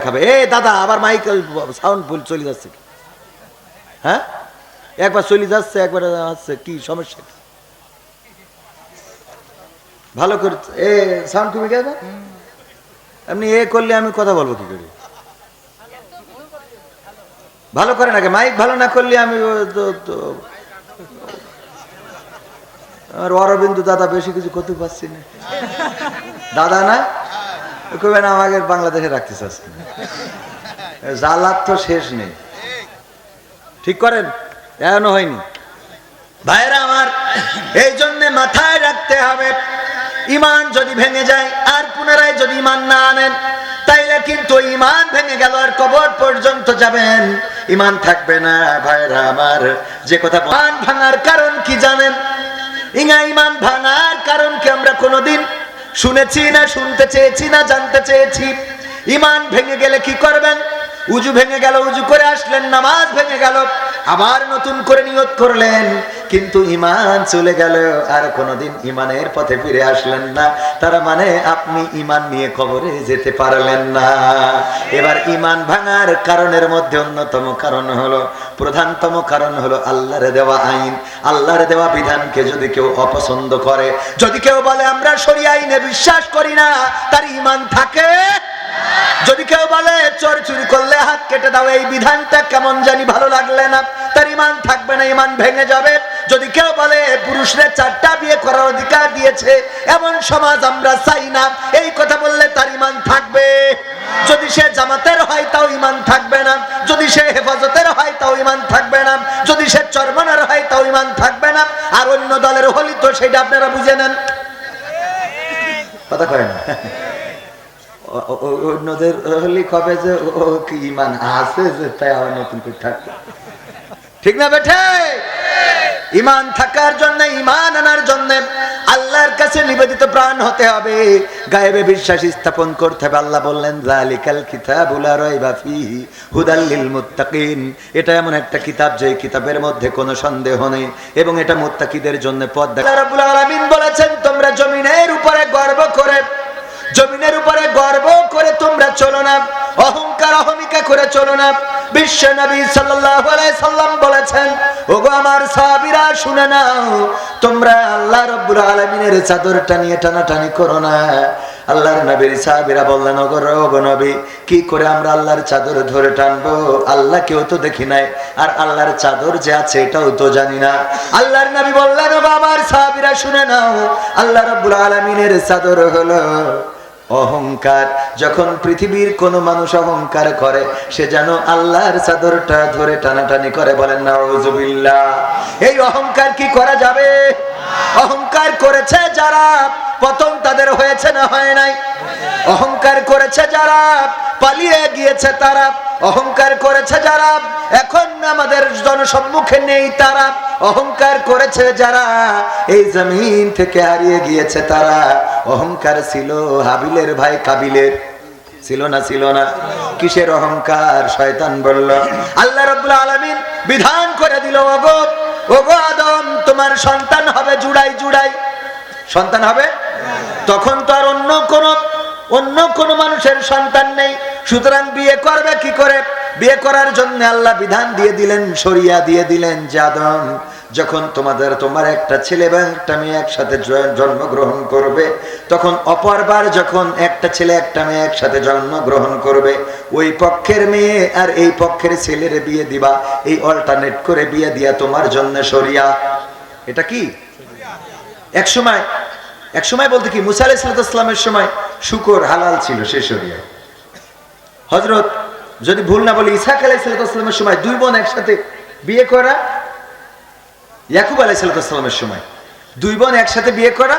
দেখাবে। এ দাদা আবার মাইক সাউন্ড ফুল চলে যাচ্ছে, হ্যাঁ একবার চলে যাচ্ছে একবার আসছে, কি সমস্যা? ভালো করে এ সাউন্ড কমে গেছে, এমনি এ করলে আমি কথা বলবো কি করে? ভালো করে নাকি মাইক ভালো না করলে আমি আর অরবিন্দু দাদা বেশি কিছু করতে পারছি না। দাদা না কবে না আমাকে বাংলাদেশে রাখতে চাচ্ছে না, জ্বালার তো শেষ নেই। ঠিক করেন, এখনো হয়নি ভাইরা আমার। এই জন্য মাথায় রাখতে হবে, ইমান যদি ভেঙে যায় আর পুনরায় যদি ইমান না আনেন, তাইলে কিন্তু ইমান ভেঙে গেল আর কবর পর্যন্ত যাবেন, ইমান থাকবে না। ভাইরা আমার, যে কথা ইমান ভাঙার কারণ কি জানেন? ইমান ভাঙার কারণ কি আমরা কোনোদিন শুনেছি না, শুনতে চেয়েছি না, জানতে চেয়েছি? ইমান ভেঙে গেলে কি করবেন? উজু ভেঙে গেল, উজু করে আসলেন, নামাজ ভেঙে গেল, আবার নতুন করে নিয়ত করলেন, কিন্তু ইমান চলে গেল, আর কোনোদিন ইমানের পথে ফিরে আসলেন না। তার মানে আপনি ইমান নিয়ে কবরে যেতে পারলেন না। এবার ইমান ভাঙার কারণের মধ্যে অন্যতম কারণ হলো, প্রধানতম কারণ হলো আল্লাহর দেওয়া আইন, আল্লাহর দেওয়া বিধানকে যদি কেউ অপছন্দ করে, যদি কেউ বলে আমরা শরিয়া আইনে বিশ্বাস করি না, তার ইমান থাকে? যদি কেউ বলে চোর চুরি করলে হাত কেটে দাও, এই বিধানটা কেমন জানি ভালো লাগলে না, তার ইমান থাকবে না, ইমান ভেঙে যাবে। যদি কেউ বলে পুরুষরা 4টা বিয়ে করার অধিকার দিয়েছে, এমন সমাজ আমরা চাই না, এই কথা বললে তার ইমান থাকবে। যদি সে জামাতের হয় তাও ইমান থাকবে না, যদি সে হেফাজতের হয় তাও ইমান থাকবে না, যদি সে চরমনার হয় তাও ইমান থাকবে না। আর অন্য দলের হলি তো সেটা আপনারা বুঝে নেন, কথা কয় না? অন্যদের হলি কবে যে ও কি ইমান আছে যে তাই আবার নতুন করে থাকবে, ঠিক না বেঠে? ইমান থাকার জন্য, ইমান আনার জন্য আল্লাহর কাছে নিবেদিত প্রাণ হতে হবে, গায়েবে বিশ্বাস স্থাপন করতে হবে। আল্লাহ বললেন যালিকাল কিতাবু লা রাইবা ফীহি হুদাল লিল মুত্তাকিন, এটা এমন একটা কিতাব যে কিতাবের মধ্যে কোনো সন্দেহ নেই এবং এটা মুত্তাকিদের জন্য পথ দেখায়। আল্লাহ রাব্বুল আলামিন বলেছেন তোমরা জমিনের উপরে গর্ব করে, জমিনের উপরে গর্ব করে তোমরা চলো না, অহংকার অহমিকা করে চলো না। বিশ্ব নবী সাল্লাল্লাহু আলাইহি সাল্লাম বলেছেন, ওগো আমার সাহাবীরা শুনে নাও, তোমরা আল্লাহ রাব্বুল আলামিনের চাদরটা নিয়ে টানাটানি করো না। আল্লাহর নবীর সাহাবীরা বললেন, ওগো নবী, কি করে আমরা আল্লাহর চাদর ধরে টানবো? আল্লাহ কেউ তো দেখি নাই, আর আল্লাহর চাদর যে আছে এটাও তো জানি না। আল্লাহর নবী বললেন, ওগো আমার সাহাবীরা শুনে নাও, আল্লাহ রাব্বুল আলামিনের চাদর হলো অহংকার। যখন পৃথিবীর কোন মানুষ অহংকার করে, সে যেন আল্লাহর চাদরটা ধরে টানাটানি করে। বলেন নাউযুবিল্লাহ। এই অহংকার কি করা যাবে? অহংকার করেছে যারা, পতন তাদের হয়েছে না হয় নাই? অহংকার করেছে যারা, পালিয়ে গিয়েছে তারা। অহংকার করেছে যারা, এখন আমাদের জনসম্মুখে নেই তারা। অহংকার করেছে যারা, এই জমিন থেকে হারিয়ে গিয়েছে তারা। অহংকার ছিল হাবিলের ভাই কাবিলের, ছিল না? ছিল না? কিসের অহংকার? শয়তান বলল, আল্লাহ রাব্বুল আলামিন বিধান করে দিল, ওগো আদম, তোমার সন্তান হবে জুড়াই জুড়াই। সন্তান হবে, তখন তো আর অন্য কোন মানুষের সন্তান নেই, সুতরাং বিয়ে করবে কি করে? বিয়ে করার জন্য আল্লাহ বিধান দিয়ে দিলেন, শরিয়া দিয়ে দিলেন যে আদম, যখন তোমার একটা ছেলে এবং একটা মেয়ে একসাথে জন্মগ্রহণ করবে, তখন অপরবার যখন একটা ছেলে একটা মেয়ে একসাথে জন্মগ্রহণ করবে, ওই পক্ষের মেয়ে আর এই পক্ষের ছেলের বিয়ে দিবা। এই অল্টারনেট করে বিয়ে দিয়া তোমার জন্য শরিয়া। এটা কি? এক সময় বলতে কি, মুসা আলাইহিস সালামের সময় শুকর হালাল ছিল, সে শরিয়া। হযরত, যদি ভুল না বলি, ইসহাক আলাইহিস সালামের সময় 2 বোন একসাথে বিয়ে করা, ইয়াকুব আলাইহিস সালামের সময় 2 বোন একসাথে বিয়ে করা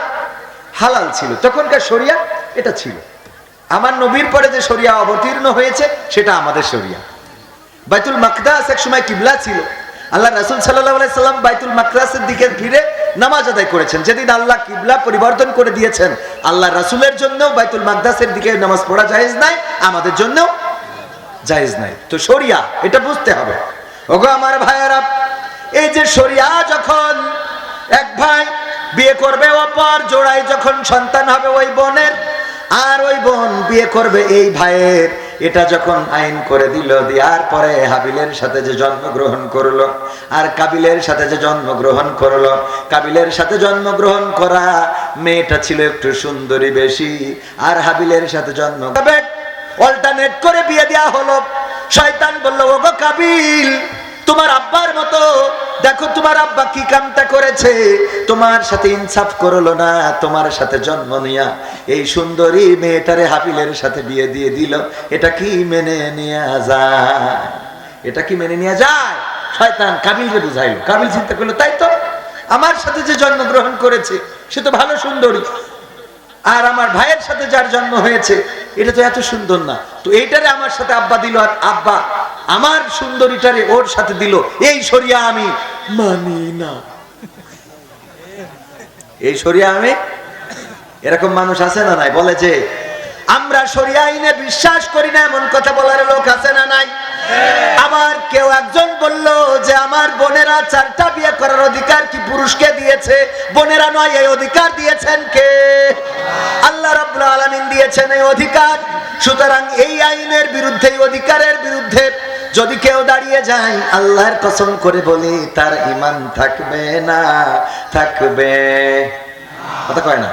হালাল ছিল, তখনকার শরিয়া এটা ছিল। আমার নবীর পরে যে শরিয়া অবতীর্ণ হয়েছে সেটা আমাদের শরিয়া। বাইতুল মাকদাস এক সময় কিবলা ছিল, আল্লাহ রাসূল সাল্লাল্লাহু আলাইহি সাল্লাম বাইতুল মাকদাসের দিকে ফিরে নামাজ আদায় করেছেন। যেদিন আল্লাহ কিবলা পরিবর্তন করে দিয়েছেন, আল্লাহ রাসূলের জন্য বাইতুল মাকদাসের দিকে নামাজ পড়া জায়েজ নাই, আমাদের জন্য জায়েজ নাই। তো শরিয়া এটা বুঝতে হবে। ওগো আমার ভাইয়েরা, এই যে শরিয়া, যখন এক ভাই বিয়ে করবে, অপর জোড়ায় যখন সন্তান হবে ওই বোনের, আর ওই বোন বিয়ে করবে এই ভাইয়ের, এটা যখন আইন করে দিল, দেওয়ার পরে হাবিলের সাথে যে জন্মগ্রহণ করলো আর কাবিলের সাথে যে জন্মগ্রহণ করলো, কাবিলের সাথে জন্মগ্রহণ করা মেয়েটা ছিল একটু সুন্দরী বেশি, আর হাবিলের সাথে জন্ম অল্টারনেট করে বিয়ে দেওয়া হলো। শয়তান বলল, ওগো কাবিল, তোমার আব্বার মতো দেখো তোমার আব্বা কি কামটা করেছে, তোমার সাথে ইনসাফ করলো না, তোমার সাথে জন্ম নিয়া এই সুন্দরী মেয়েটারে হাবিলের সাথে বিয়ে দিয়ে দিল। এটা কি মেনে নেওয়া যায়? এটা কি মেনে নেওয়া যায়? শয়তান কাবিলকে বুঝাইলো। কাবিল চিন্তা করলো, তাই তো, আমার সাথে যে জন্মগ্রহণ করেছে সে তো ভালো সুন্দরী, আর আমার ভাইয়ের সাথে যার জন্ম হয়েছে এটা তো এত সুন্দর না, তো এইটারে আমার সাথে আব্বা দিল, আর আব্বা আমার সুন্দরীটারে ওর সাথে দিল, এই শরিয়া আমি মানি না। এই শরিয়া আমি, এরকম মানুষ আছে না নাই? বলে যে আমরা শরিয়া আইনে বিশ্বাস করি না, এমন কথা বলার লোক আছে না নাই? আবার কেউ একজন বলল যে আমার বোনেরা 4টা বিয়ে করার অধিকার কি পুরুষকে দিয়েছে? বোনেরা নয়, এই অধিকার দিয়েছেন কে? আল্লাহ রাব্বুল আলামিন দিয়েছেন এই অধিকার। সুতরাং এই আইনের বিরুদ্ধে, এই অধিকারের বিরুদ্ধে যদি কেউ দাঁড়িয়ে যায়, আল্লাহর কসম করে বলি তার ঈমান থাকবে না, থাকবে কথা কয় না।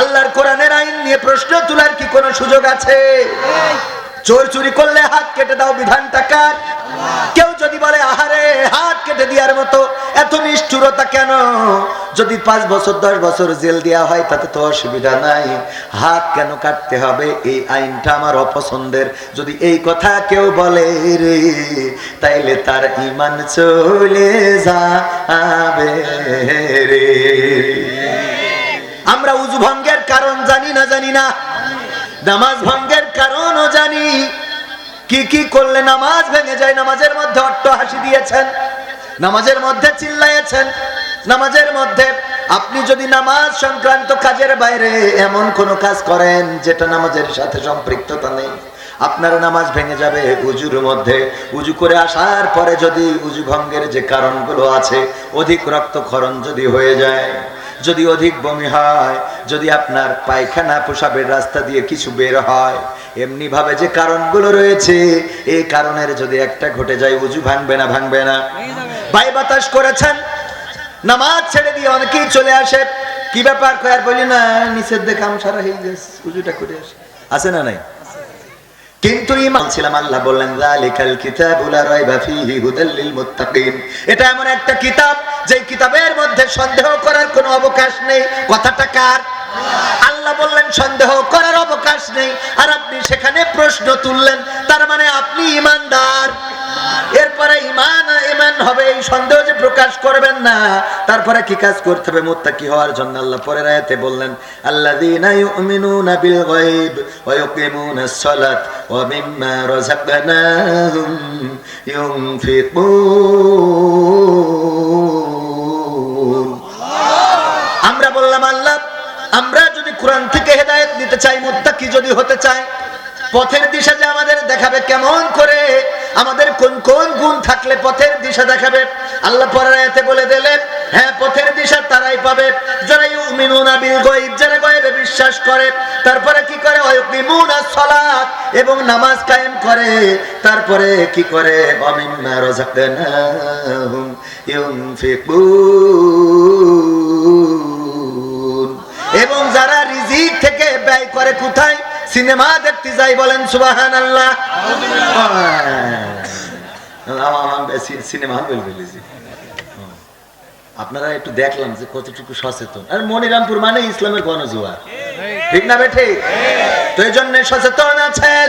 আল্লাহর কোরআনের আইন নিয়ে প্রশ্ন তোলার কি কোনো সুযোগ আছে? চোর চুরি করলে হাত কেটে দাও, বিধানটা কার? কেউ যদি বলে আহারে হাত কেটে দেওয়ার মতো এত নিষ্ঠুরতা কেন? যদি 5 বছর 10 বছর জেল দেওয়া হয় তাতে তো অসুবিধা নাই, হাত কেন কাটতে হবে? এই আইনটা আমার অপছন্দের। যদি এই কথা কেউ বলে রে, তাইলে তার ঈমান চলে যাবে রে। আমরা উযু ভঙ্গের কারণ জানি না? জানি না। নামাজ ভঙ্গের কারণও জানি। কি কি করলে নামাজ ভেঙে যায়? নামাজের মধ্যে অট্টহাসি দিয়েছেন, নামাজের মধ্যে চিল্লাইয়েছেন, নামাজের মধ্যে আপনি যদি নামাজ সংক্রান্ত কাজের বাইরে এমন কোন কাজ করেন যেটা নামাজের সাথে সম্পৃক্ততা নেই, আপনার নামাজ ভেঙে যাবে। উজুর মধ্যে উজু করে আসার পরে যদি উজু ভঙ্গের যে কারণগুলো আছে, অধিক রক্তক্ষরণ যদি হয়ে যায়, যদি অধিক বমি হয়, যদি আপনার পায়খানা পেশাবের রাস্তা দিয়ে কিছু বের হয়, এমনি ভাবে যে কারণগুলো রয়েছে, এই কারণের যদি একটা ঘটে যায়, উজু ভাঙবে না? ভাঙবে না। বাই বাতাস করেছেন, নামাজ ছেড়ে দিয়ে অনেকেই চলে আসে, কি ব্যাপার কয়ার বলি না, নিচের দেখে আমি সারা হয়ে গেছে, উজুটা করে আসে, আছে না নাই? কিন্তু ঈমান ছিলাম, আল্লাহ বললেন যালিকাল কিতাবু লা রাইবা ফীহি হুদাল লিল মুত্তাকিন। এটা এমন একটা কিতাব যে কিতাবের মধ্যে সন্দেহ করার কোনো অবকাশ নেই। কথাটা কার? আল্লাহ বললেন সন্দেহ করার অবকাশ নেই, আর আপনি সেখানে প্রশ্ন তুললেন, তার মানে আপনি ঈমানদার। এরপরে ঈমান হবে, এই সন্দেহ যে প্রকাশ করবেন না। তারপরে কি কাজ করতে হবে মুত্তাকি হওয়ার জন্য? আল্লাহ পরের আয়াতে বললেন আল্লাযীনা ইউমিনুনা বিল গায়ব ওয়া ইউকিমুনাস সালাত ওয়া মিম্মা রাযাকনাহুম ইউনফিকুন। আমরা বললাম আল্লাহ, আমরা যদি কোরআন থেকে হেদায়েত নিতে চাই, মুত্তাকি যদি হতে চাই, পথের দিশা যে আমাদের দেখাবে কেমন করে, আমাদের কোন কোন গুণ থাকলে পথের দিশা দেখাবে, আল্লাহ পরের আয়াতে বলে দিলেন, হ্যাঁ পথের দিশা তারাই পাবে যারা ইউমিনুনা বিল গায়ব, যারা গায়বে বিশ্বাস করে। তারপরে কি করে? ওয়া ইউকিমুনাস সালাত, এবং নামাজ কায়েম করে। তারপরে কি করে? ওয়া মিম্মা রাযাকনাহুম ইউনফিকুন, এবং যারা রিজিক থেকে ব্যয় করে কোথায়? সিনেমা দেখতে যাই। বলেন সুবহানাল্লাহ। সিনেমা বলছি, আপনারা একটু দেখলাম যে কতটুকু সচেতন। আর মনিরামপুর মানে ইসলামের গণজোয়ার, ঠিক না বেঠে? তো এই জন্য সচেতন আছেন।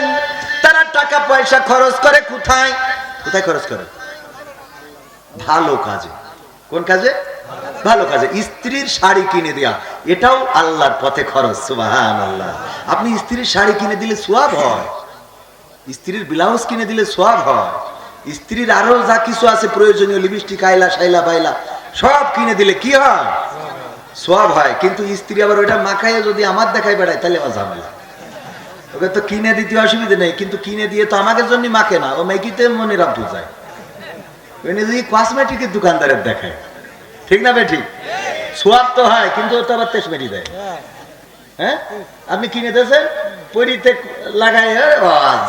তারা টাকা পয়সা খরচ করে কোথায়? কোথায় খরচ করে? ভালো কাজে। কোন কাজে? ভালো কাজে। স্ত্রীর শাড়ি কিনে দেয়া, এটাও আল্লাহর পথে খরচ। সুবহানাল্লাহ। আপনি স্ত্রীর শাড়ি কিনে দিলে সওয়াব হয়, স্ত্রীর ব্লাউজ কিনে দিলে সওয়াব হয়, স্ত্রীর আরো যা কিছু আছে প্রয়োজনীয় লিপস্টিক, আইলা, শাইলা, বাইলা সব কিনে দিলে কি হয়? সওয়াব হয়। কিন্তু স্ত্রী আবার ওইটা মাখায় যদি আমার দেখায় বেড়ায়, তাহলে আমার ঝামেলা। ওকে তো কিনে দিতে অসুবিধা নেই, কিন্তু কিনে দিয়ে তো আমাদের জন্য মাখে না, ও মেকিতে মনের আব্বু যায়, কসমেটিকের দোকানদারের দেখায়, ঠিক না বে? ঠিক। সোয়াব তো হয়, কিন্তু ও তো আবার তেজমেরি দেয়। হ্যাঁ আপনি কিনে দিয়েছেন পরিতে লাগাই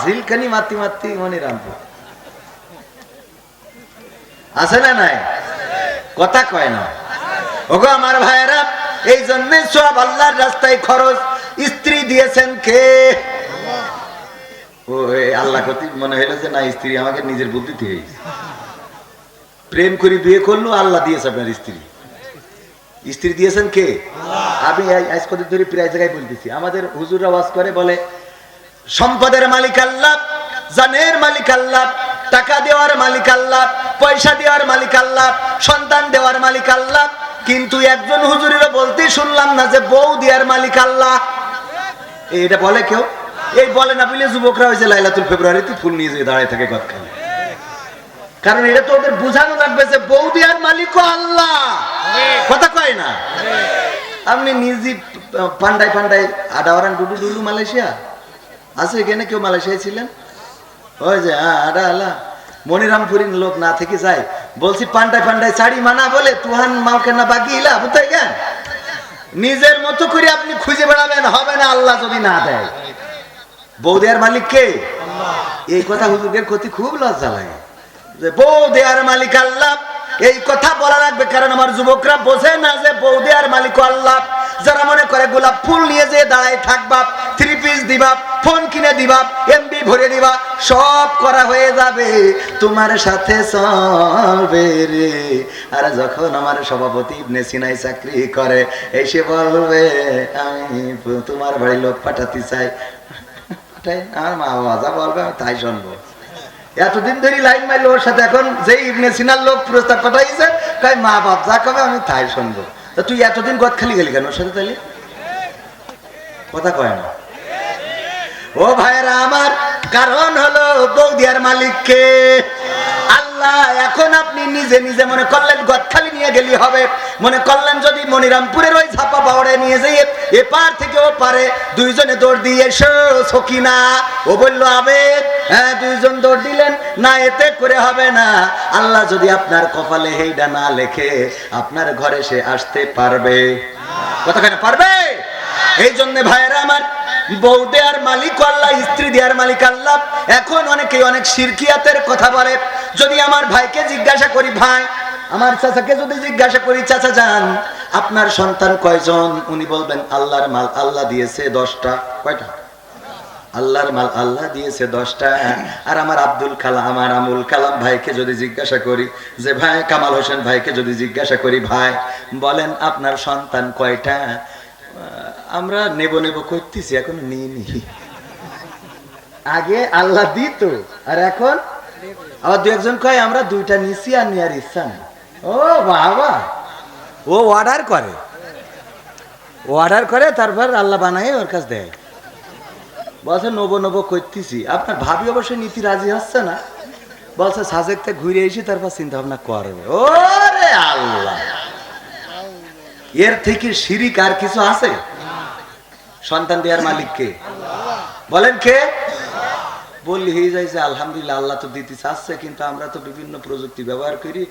ঝিলখানি মাতি মাতি মনিরামপুর আছে না নাই কথা কয় না ওগো আমার ভাইয়েরা এই জন্য সব আল্লাহর রাস্তায় খরচ স্ত্রী দিয়েছেন কে ও আল্লাহ কতি মনে হইলো যে না স্ত্রী আমাকে নিজের বুদ্ধিতে হয়েছে প্রেম করে বিয়ে করলো আল্লাহ দিয়েছে আপনার স্ত্রী স্ত্রী দিয়েছেন কে আমি আজ কদিন ধরে প্রায় জায়গায় বলতেছি আমাদের হুজুররা ওয়াজ করে বলে সম্পদের মালিক আল্লাহ জানের মালিক আল্লাহ টাকা দেওয়ার মালিক আল্লাহ পয়সা দেওয়ার মালিক আল্লাহ সন্তান দেওয়ার মালিক আল্লাহ কিন্তু একজন হুজুরেরও বলতে শুনলাম না যে বউ দেওয়ার মালিক আল্লাহ এটা বলে কেউ এই বলে না বলে যুবকরা হয়েছে লাইলাতুল ফেব্রুয়ারিতে ফুল নিয়ে যেয়ে দাঁড়ায় থাকে গদখালি কারণ এটা তো ওদের বোঝানো লাগবে যে বউ দেওয়ার মালিকও আল্লাহ কথা কয় না আপনি নিজে পান্ডায় পান্ডায় আডাওয়ারান ডুডু ডুলু মালয়েশিয়া আছে এখানে কেউ মালয়েশিয়ায় ছিলেন ওই যে আডা আল্লাহ মনিরামপুরীর লোক না থেকে যায় বলছি পান্ডায় পান্ডায় শাড়ি মানা বলে তুহান মালকে না বাকি ইলা বুঝতে গেন নিজের মতো করে আপনি খুঁজে বেড়াবেন হবে না আল্লাহ যদি না দেয় বউ দেওয়ার মালিক কে এই কথা হুজুরের ক্ষতি খুব লজ্জা লাগে যে বউ দেওয়ার মালিক আল্লাহ এই কথা বলা লাগবে কারণ আমার যুবকরা বোঝে না যে বউ দেওয়ার মালিক আল্লাহ যারা মনে করে গোলাপ ফুল নিয়ে যে দাঁড়ায় থাকবা 3 পিস দিবা ফোন কিনে দিবা এমবি ভরে দিবা সব করা হয়ে যাবে তোমার সাথে চলবে রে আর যখন আমার সভাপতি ইবনে সিনাই চাকরি করে এসে বলবে আমি তোমার বাড়ি লোক পাঠাতে চাই আমার মা বাবা যা বলবে আমি তাই শুনবো এতদিন ধরে লাইন মারলো ওর সাথে এখন যে ইবনে সিনার লোক প্রস্তাব পাঠাইছে তাই মা বাপ যা কবে আমি তাই শুনবো তা তুই এতদিন গদ খালি গেলি কেন ওর সাথে তাহলে কথা কয় না ও ভাইরা আমার কারণ হলো বউ দেওয়ার মালিককে আল্লাহ এখন আপনি নিজে নিজে মনে করলেন গদখালি নিয়ে গেলি হবে মনে করলেন যদি মনিরামপুরের ওই ঝাপা পাওয়ারে নিয়ে যাই এপার থেকে ও পারে দুইজনে দৌড় দিয়ে এসো সকিনা ও বললো আবেদ হ্যাঁ দুইজন দৌড় দিলেন না এতে করে হবে না আল্লাহ যদি আপনার কপালে হেইডা না লেখে আপনার ঘরে সে আসতে পারবে কথা কেন পারবে এই জন্য ভাইয়েরা আমার বউ দেওয়ার মালিক আল্লাহ স্ত্রী দেওয়ার মালিক আল্লাহ এখন অনেকে অনেক শিরকিয়াতের কথা বলে যদি আমার ভাইকে জিজ্ঞাসা করি ভাই আমার চাচাকে যদি জিজ্ঞাসা করি চাচা যান আপনার সন্তান কয়জন উনি বলবেন আল্লাহর মাল আল্লাহ দিয়েছে 10টা কয়টা আল্লাহর মাল আল্লাহ দিয়েছে 10টা আর আমার আব্দুল কালাম আমার আমুল কালাম ভাইকে যদি জিজ্ঞাসা করি যে ভাই কামাল হোসেন ভাইকে যদি জিজ্ঞাসা করি ভাই বলেন আপনার সন্তান কয়টা আমরা নেব নেব করতেছি এখন নিইনি আগে আল্লাহ দিত আর এখন আবার দু একজন কয় আমরা 2টা নিছি আর নেওয়ার ইচ্ছা নেই ও বাবা ও অর্ডার করে তারপর আল্লাহ বানায় ওর কাছে দেয় বলছে নব নব করতেছি আপনার ভাবি অবশ্যই নীতি রাজি হচ্ছে না বলছে সাজেকতে ঘুরে এসে তারপর চিন্তা ভাবনা করবে ওরে আল্লাহ এর থেকে শিরিক আর কিছু আছে সন্তান দেওয়ার মালিক কে বলেন কে বললি হয়ে যায় যে আলহামদুলিল্লাহ আল্লাহ তো দিতে চাচ্ছে কিন্তু আমরা তো বিভিন্ন প্রযুক্তি ব্যবহার করি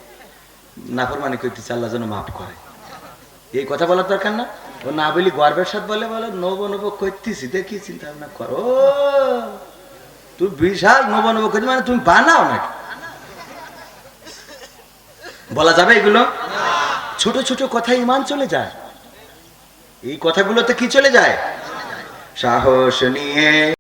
নাফরমানি করতেছি আল্লাহ যেন মাফ করে এই কথা বলার দরকার না ও না বলি গর্বের সাথে বলে বলে নব নব করতেছি দেখি চিন্তা ভাবনা করো তুই বিশাল নব নব করছি মানে তুমি বানাও নাকি বলা যাবে এগুলো ছোট ছোট কথা ইমান চলে যায় এই কথাগুলোতে কি চলে যায় সাহস নিয়ে